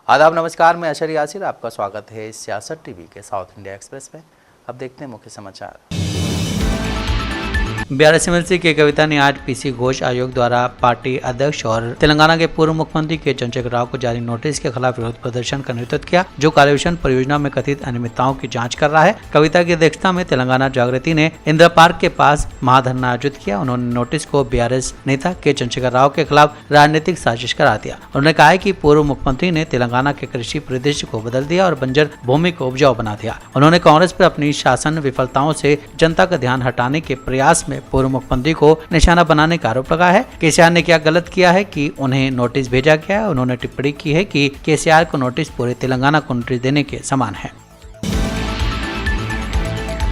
आदाब नमस्कार, मैं अशर यासिर, आपका स्वागत है सियासत टीवी के साउथ इंडिया एक्सप्रेस में। अब देखते हैं मुख्य समाचार। BRS MLC के कविता ने आज PC घोष आयोग द्वारा पार्टी अध्यक्ष और तेलंगाना के पूर्व मुख्यमंत्री के चंद्रशेखर राव को जारी नोटिस के खिलाफ विरोध प्रदर्शन का नेतृत्व किया, जो कार्यविषन परियोजना में कथित अनियमितताओं की जांच कर रहा है। कविता की अध्यक्षता में तेलंगाना जागृति ने इंदिरा पार्क के पास महाधरना आयोजित किया। उन्होंने नोटिस को BRS नेता के चंद्रशेखर राव के खिलाफ राजनीतिक साजिश करार दिया। उन्होंने कहा है कि पूर्व मुख्यमंत्री ने तेलंगाना के कृषि परिदृश्य को बदल दिया और बंजर भूमि को उपजाऊ बना दिया। उन्होंने कांग्रेस पर अपनी शासन विफलताओं से जनता का ध्यान हटाने के प्रयास में पूर्व मुख्यमंत्री को निशाना बनाने का आरोप लगाया है। केसीआर ने क्या गलत किया है कि उन्हें नोटिस भेजा गया है। उन्होंने टिप्पणी की है कि केसीआर को नोटिस पूरे तेलंगाना को नोटिस देने के समान है।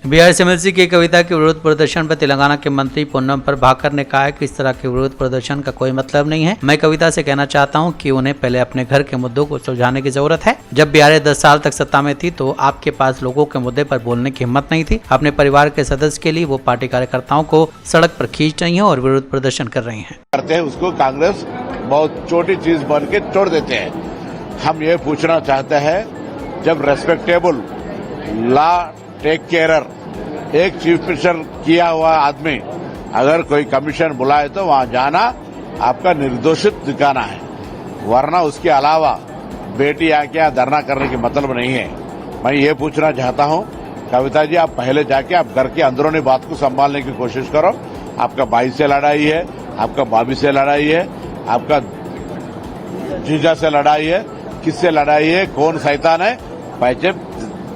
BRS MLC की कविता के विरोध प्रदर्शन पर तेलंगाना के मंत्री पोन्नम प्रभाकर ने कहा है कि इस तरह के विरोध प्रदर्शन का कोई मतलब नहीं है। मैं कविता से कहना चाहता हूं कि उन्हें पहले अपने घर के मुद्दों को सुलझाने की जरूरत है। जब BRS 10 साल तक सत्ता में थी तो आपके पास लोगों के मुद्दे पर बोलने की हिम्मत नहीं थी। अपने परिवार के सदस्य के लिए वो पार्टी कार्यकर्ताओं को सड़क पर खींच रही है और विरोध प्रदर्शन कर रही है। उसको कांग्रेस बहुत छोटी चीज बन के तोड़ देते हैं। हम ये पूछना चाहते हैं, जब रेस्पेक्टेबल लॉ टेक केयर एक चीफ मिनिस्टर किया हुआ आदमी अगर कोई कमीशन बुलाए तो वहां जाना, आपका निर्दोषित दिखाना है, वरना उसके अलावा बेटी आके धरना करने की मतलब नहीं है। मैं ये पूछना चाहता हूं, कविता जी, आप पहले जाके आप घर के अंदरूनी बात को संभालने की कोशिश करो। आपका भाई से लड़ाई है, आपका भाभी से लड़ाई है, आपका जीजा से लड़ाई है, किससे लड़ाई है, कौन शैतान है, पहले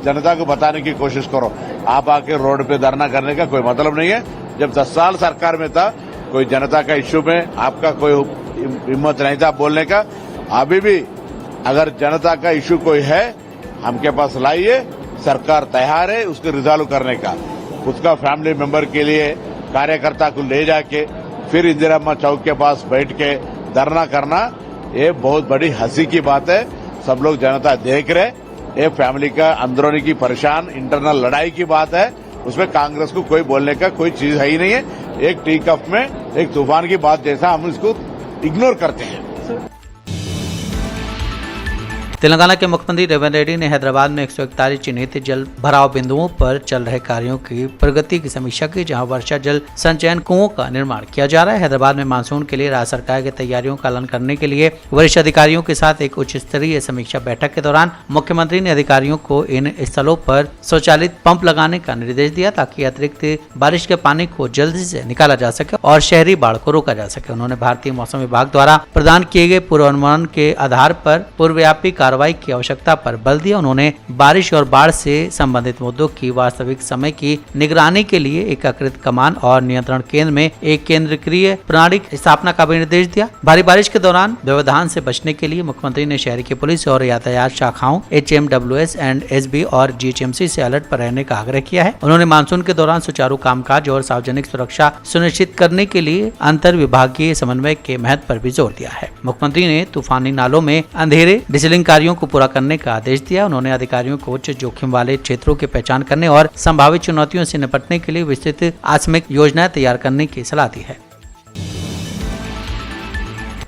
जनता को बताने की कोशिश करो। आप आके रोड पे धरना करने का कोई मतलब नहीं है। जब 10 साल सरकार में था, कोई जनता का इश्यू में आपका कोई हिम्मत नहीं था बोलने का। अभी भी अगर जनता का इश्यू कोई है, हमके पास लाइए, सरकार तैयार है उसको रिजॉल्व करने का। उसका फैमिली मेंबर के लिए कार्यकर्ता को ले जाके फिर इंदिरा चौक के पास बैठ के धरना करना, ये बहुत बड़ी हंसी की बात है। सब लोग जनता देख रहे, ये फैमिली का अंदरूनी की परेशान इंटरनल लड़ाई की बात है। उसमें कांग्रेस को कोई बोलने का कोई चीज है ही नहीं है। एक टी कप में एक तूफान की बात जैसा हम इसको इग्नोर करते हैं। तेलंगाना के मुख्यमंत्री रेवंत रेड्डी ने हैदराबाद में 141 चिन्हित जल भराव बिंदुओं पर चल रहे कार्यों की प्रगति की समीक्षा की, जहां वर्षा जल संचयन कुओं का निर्माण किया जा रहा है। हैदराबाद में मानसून के लिए राज्य सरकार की तैयारियों का पालन करने के लिए वरिष्ठ अधिकारियों के साथ एक उच्च स्तरीय समीक्षा बैठक के दौरान मुख्यमंत्री ने अधिकारियों को इन स्थलों पर स्वचालित पंप लगाने का निर्देश दिया, ताकि अतिरिक्त बारिश के पानी को जल्दी से निकाला जा सके और शहरी बाढ़ को रोका जा सके। उन्होंने भारतीय मौसम विभाग द्वारा प्रदान किए गए पूर्वानुमान के आधार पर पूर्वव्यापी कार्रवाई की आवश्यकता पर बल दिया। उन्होंने बारिश और बाढ़ से संबंधित मुद्दों की वास्तविक समय की निगरानी के लिए एकीकृत कमान और नियंत्रण केंद्र में एक केंद्रीय प्रणाली की स्थापना का भी निर्देश दिया। भारी बारिश के दौरान व्यवधान से बचने के लिए मुख्यमंत्री ने शहर की पुलिस और यातायात शाखाओं HMWS एंड SB और GHMC से अलर्ट पर रहने का आग्रह किया है। उन्होंने मानसून के दौरान सुचारू कामकाज और सार्वजनिक सुरक्षा सुनिश्चित करने के लिए अंतर विभागीय समन्वय के महत्व पर भी जोर दिया है। मुख्यमंत्री ने तूफानी नालों में अंधेरे डिसलिंग कार्यों को पूरा करने का आदेश दिया। उन्होंने अधिकारियों को उच्च जोखिम वाले क्षेत्रों की पहचान करने और संभावित चुनौतियों से निपटने के लिए विस्तृत आकस्मिक योजनाएं तैयार करने की सलाह दी है।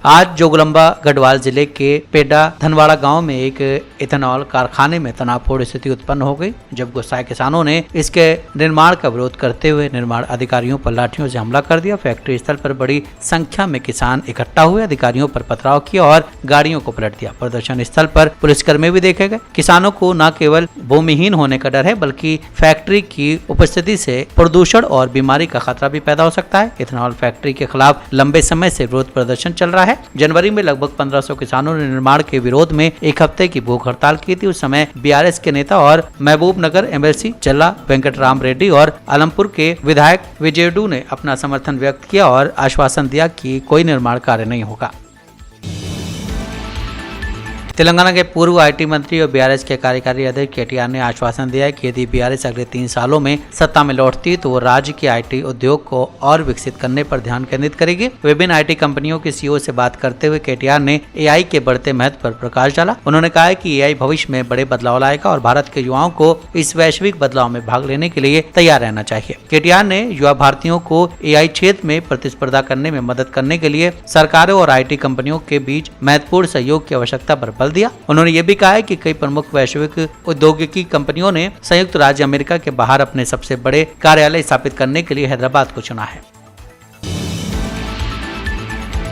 आज जोगलंबा गढ़वाल जिले के पेडा धनवाड़ा गांव में एक इथेनॉल कारखाने में तनावपूर्ण स्थिति उत्पन्न हो गई, जब गुस्साए किसानों ने इसके निर्माण का विरोध करते हुए निर्माण अधिकारियों पर लाठियों से हमला कर दिया। फैक्ट्री स्थल पर बड़ी संख्या में किसान इकट्ठा हुए, अधिकारियों पर पथराव किया और गाड़ियों को पलट दिया। प्रदर्शन स्थल पर पुलिसकर्मी भी देखे गए। किसानों को न केवल भूमिहीन होने का डर है, बल्कि फैक्ट्री की उपस्थिति से प्रदूषण और बीमारी का खतरा भी पैदा हो सकता है। इथेनॉल फैक्ट्री के खिलाफ लंबे समय से विरोध प्रदर्शन चल रहा है। जनवरी में लगभग 1500 किसानों ने निर्माण के विरोध में एक हफ्ते की भूख हड़ताल की थी। उस समय BRS के नेता और महबूब नगर MLC चल्ला वेंकटराम रेड्डी और आलमपुर के विधायक विजयडू ने अपना समर्थन व्यक्त किया और आश्वासन दिया कि कोई निर्माण कार्य नहीं होगा। तेलंगाना के पूर्व IT मंत्री और BRS के कार्यकारी अध्यक्ष KTR ने आश्वासन दिया है कि यदि BRS अगले 3 सालों में सत्ता में लौटती तो वो राज्य के IT उद्योग को और विकसित करने पर ध्यान केंद्रित करेगी। विभिन्न IT कंपनियों के CEO से बात करते हुए KTR ने AI के बढ़ते महत्व पर प्रकाश डाला। उन्होंने कहा है कि AI भविष्य में बड़े बदलाव लाएगा और भारत के युवाओं को इस वैश्विक बदलाव में भाग लेने के लिए तैयार रहना चाहिए। KTR ने युवा भारतीयों को AI क्षेत्र में प्रतिस्पर्धा करने में मदद करने के लिए सरकारों और IT कंपनियों के बीच महत्वपूर्ण सहयोग की आवश्यकता पर बल दिया। उन्होंने ये भी कहा है कि कई प्रमुख वैश्विक औद्योगिकी कंपनियों ने संयुक्त राज्य अमेरिका के बाहर अपने सबसे बड़े कार्यालय स्थापित करने के लिए हैदराबाद को चुना है।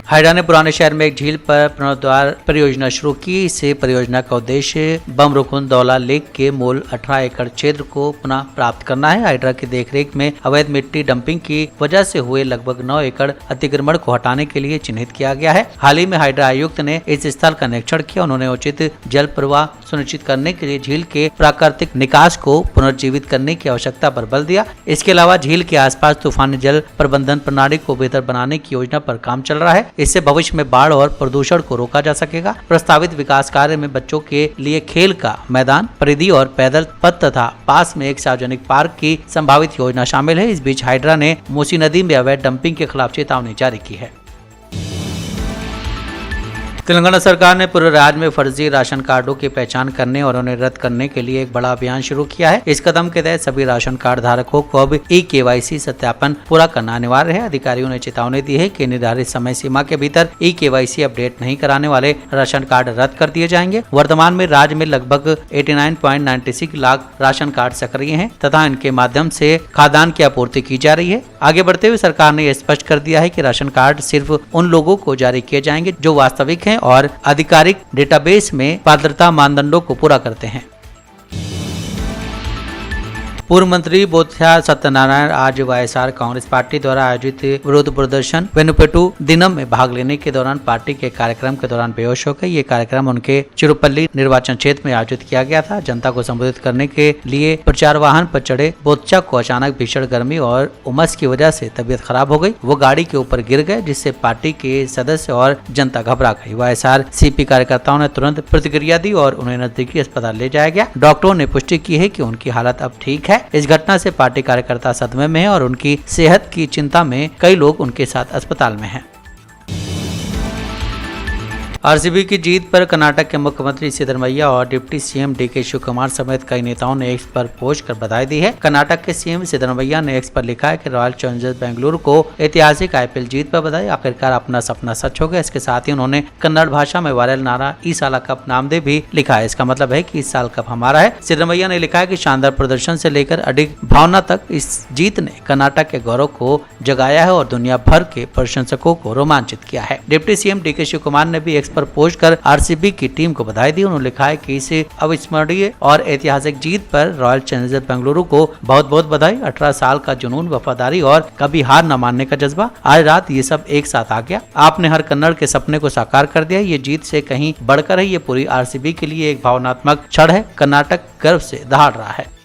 हाइड्रा ने पुराने शहर में एक झील पर पुनरुद्धार परियोजना शुरू की। इसे परियोजना का उद्देश्य बमरुकुंदौला लेक के मूल 18 एकड़ क्षेत्र को पुनः प्राप्त करना है। हाइड्रा की देखरेख में अवैध मिट्टी डंपिंग की वजह से हुए लगभग 9 एकड़ अतिक्रमण को हटाने के लिए चिन्हित किया गया है। हाल ही में हाइड्रा आयुक्त ने इस स्थल का निरीक्षण किया। उन्होंने उचित जल प्रवाह सुनिश्चित करने के लिए झील के प्राकृतिक निकास को पुनर्जीवित करने की आवश्यकता पर बल दिया। इसके अलावा झील के आसपास तूफानी जल प्रबंधन प्रणाली को बेहतर बनाने की योजना पर काम चल रहा है। इससे भविष्य में बाढ़ और प्रदूषण को रोका जा सकेगा। प्रस्तावित विकास कार्य में बच्चों के लिए खेल का मैदान, परिधि और पैदल पथ तथा पास में एक सार्वजनिक पार्क की संभावित योजना शामिल है। इस बीच हाइड्रा ने मूसी नदी में अवैध डंपिंग के खिलाफ चेतावनी जारी की है। तेलंगाना सरकार ने पूरे राज्य में फर्जी राशन कार्डों की पहचान करने और उन्हें रद्द करने के लिए एक बड़ा अभियान शुरू किया है। इस कदम के तहत सभी राशन कार्ड धारकों को अब ई-केवाईसी सत्यापन पूरा करना अनिवार्य है। अधिकारियों ने चेतावनी दी है कि निर्धारित समय सीमा के भीतर ई-केवाईसी अपडेट नहीं कराने वाले राशन कार्ड रद्द कर दिए जाएंगे। वर्तमान में राज्य में लगभग 89.96 लाख राशन कार्ड सक्रिय हैं तथा इनके माध्यम से खाद्यान्न की आपूर्ति की जा रही है। आगे बढ़ते हुए सरकार ने यह स्पष्ट कर दिया है कि राशन कार्ड सिर्फ उन लोगों को जारी किए जाएंगे जो वास्तविक हैं और आधिकारिक डेटाबेस में पात्रता मानदंडों को पूरा करते हैं। पूर्व मंत्री बोथ्या सत्यनारायण आज वाईएसआर कांग्रेस पार्टी द्वारा आयोजित विरोध प्रदर्शन वेनुपेटू दिनम में भाग लेने के दौरान पार्टी के कार्यक्रम के दौरान बेहोश हो गए। ये कार्यक्रम उनके चिरुपल्ली निर्वाचन क्षेत्र में आयोजित किया गया था। जनता को संबोधित करने के लिए प्रचार वाहन पर चढ़े बोथ्या को अचानक भीषण गर्मी और उमस की वजह से तबीयत खराब हो गई। वो गाड़ी के ऊपर गिर गए, जिससे पार्टी के सदस्य और जनता घबरा गई। वाईएसआर सीपी कार्यकर्ताओं ने तुरंत प्रतिक्रिया दी और उन्हें नजदीकी अस्पताल ले जाया गया। डॉक्टरों ने पुष्टि की है कि उनकी हालत अब ठीक है। इस घटना से पार्टी कार्यकर्ता सदमे में है और उनकी सेहत की चिंता में कई लोग उनके साथ अस्पताल में हैं। आरसीबी की जीत पर कर्नाटक के मुख्यमंत्री सिद्धरमैया और डिप्टी सीएम डीके शिवकुमार समेत कई नेताओं ने एक्स पर पोस्ट कर बधाई दी है। कर्नाटक के सीएम सिद्धरमैया ने एक्स पर लिखा है कि रॉयल चैलेंजर्स बेंगलुरु को ऐतिहासिक आईपीएल जीत पर बधाई। आखिरकार अपना सपना सच हो गया। इसके साथ ही उन्होंने कन्नड़ भाषा में वायरल नारा ई साला कप नामदे भी लिखा है। इसका मतलब है कि इस साल कप हमारा है। सिद्धरमैया ने लिखा है कि शानदार प्रदर्शन से लेकर अडिग भावना तक इस जीत ने कर्नाटक के गौरव को जगाया है और दुनिया भर के प्रशंसकों को रोमांचित किया है। डिप्टी सीएम डीके शिवकुमार ने भी पर पोस्ट कर आरसीबी की टीम को बधाई दी। उन्होंने लिखा है कि इस अविस्मरणीय और ऐतिहासिक जीत पर रॉयल चैलेंजर्स बेंगलुरु को बहुत बहुत बधाई। 18 साल का जुनून, वफादारी और कभी हार न मानने का जज्बा, आज रात ये सब एक साथ आ गया। आपने हर कन्नड़ के सपने को साकार कर दिया। ये जीत से कहीं बढ़कर है। ये पूरी आरसीबी के लिए एक भावनात्मक क्षण है। कर्नाटक गर्व से दहाड़ रहा है।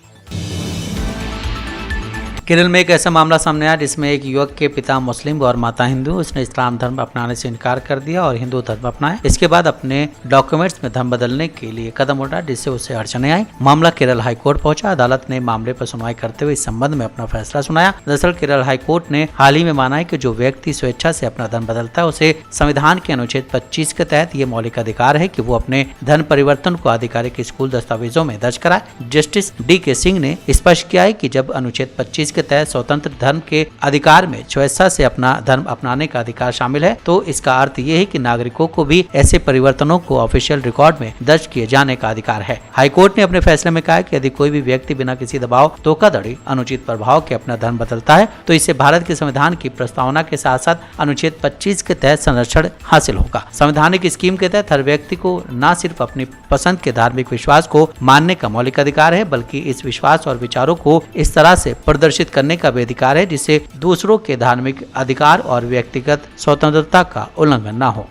केरल में एक ऐसा मामला सामने आया जिसमें एक युवक के पिता मुस्लिम और माता हिंदू। उसने इस्लाम धर्म अपनाने से इनकार कर दिया और हिंदू धर्म अपनाया। इसके बाद अपने डॉक्यूमेंट्स में धर्म बदलने के लिए कदम उठाया, जिससे उसे अड़चने आई। मामला केरल हाईकोर्ट पहुंचा। अदालत ने मामले पर सुनवाई करते हुए इस संबंध में अपना फैसला सुनाया। दरअसल केरल हाईकोर्ट ने हाल ही में माना है कि जो व्यक्ति स्वेच्छा से अपना धर्म बदलता है उसे संविधान के अनुच्छेद 25 के तहत ये मौलिक अधिकार है कि वो अपने धर्म परिवर्तन को आधिकारिक स्कूल दस्तावेजों में दर्ज कराए। जस्टिस डीके सिंह ने स्पष्ट किया है कि जब अनुच्छेद 25 के तहत स्वतंत्र धर्म के अधिकार में स्वेच्छा से अपना धर्म अपनाने का अधिकार शामिल है, तो इसका अर्थ ये है कि नागरिकों को भी ऐसे परिवर्तनों को ऑफिशियल रिकॉर्ड में दर्ज किए जाने का अधिकार है। हाईकोर्ट ने अपने फैसले में कहा कि यदि कोई भी व्यक्ति बिना किसी दबाव, धोखाधड़ी, अनुचित प्रभाव के अपना धर्म बदलता है तो इससे भारत के संविधान की प्रस्तावना के साथ साथ अनुच्छेद 25 के तहत संरक्षण हासिल होगा। संवैधानिक स्कीम के तहत हर व्यक्ति को न सिर्फ अपनी पसंद के धार्मिक विश्वास को मानने का मौलिक अधिकार है, बल्कि इस विश्वास और विचारों को इस तरह से प्रदर्शित करने का भी अधिकार है जिससे दूसरों के धार्मिक अधिकार और व्यक्तिगत स्वतंत्रता का उल्लंघन न हो।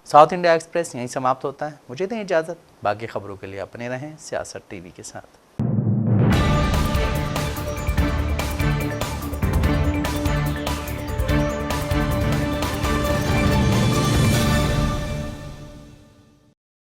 साउथ इंडिया एक्सप्रेस यहीं समाप्त होता है। मुझे दें इजाजत। बाकी खबरों के लिए अपने रहें सियासत टीवी के साथ।